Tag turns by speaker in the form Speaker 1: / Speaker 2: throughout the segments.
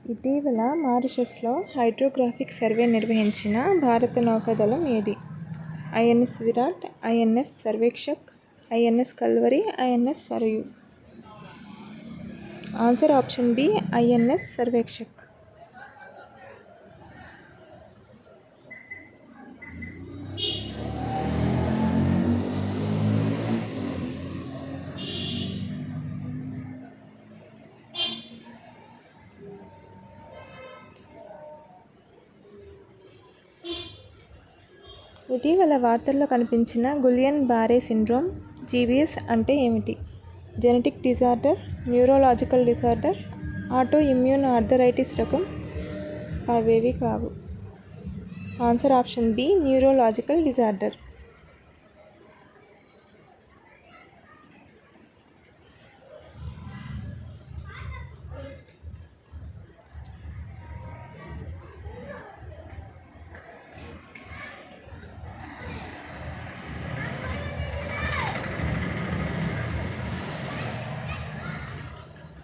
Speaker 1: ఇటీవల మారిషస్లో hydrographic survey నిర్వహించిన భారత నౌకాదళం ఏది? INS Virat, INS Sarvekshak, INS Kalvari, INS Sarayu. Answer option B INS Sarvekshak. ఇటీవల వార్తల్లో కనిపించిన గులియన్ బారే సిండ్రోమ్ జీబీఎస్ అంటే ఏమిటి? Genetic disorder, neurological disorder, auto immune arthritis రకం? అవేవి కావు. Answer option B neurological disorder.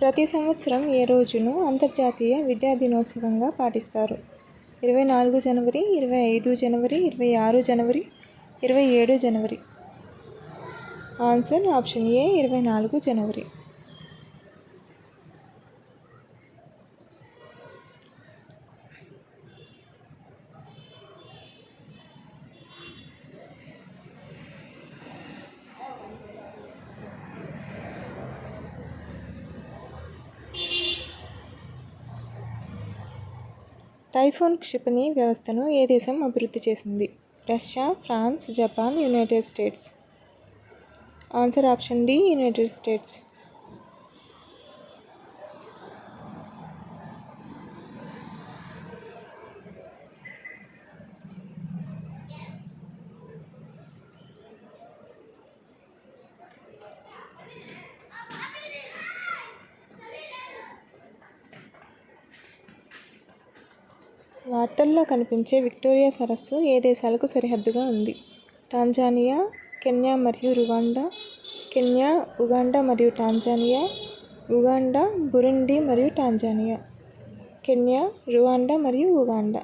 Speaker 1: ప్రతి సంవత్సరం ఏ రోజును అంతర్జాతీయ విద్యా దినోత్సవంగా పాటిస్తారు? 24 జనవరి, 25 జనవరి, 26 జనవరి, 27 జనవరి. ఆన్సర్ ఆప్షన్ ఏ 24 జనవరి. టైఫూన్ క్షిపణి వ్యవస్థను ఏ దేశం అభివృద్ధి చేసింది? Russia, France, Japan, United States. Answer option D United States. వార్తల్లో కనిపించే విక్టోరియా సరస్సు ఏ దేశాలకు సరిహద్దుగా ఉంది? టాంజానియా, కెన్యా మరియు రువాండా, కెన్యా, ఉగాండా మరియు టాంజానియా, ఉగాండా, బురుండి మరియు టాంజానియా. కెన్యా, రువాండా మరియు Uganda.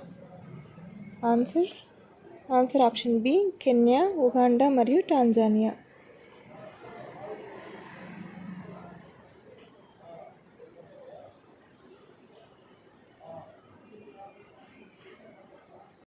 Speaker 1: Answer option B Kenya, Uganda మరియు టాంజానియా.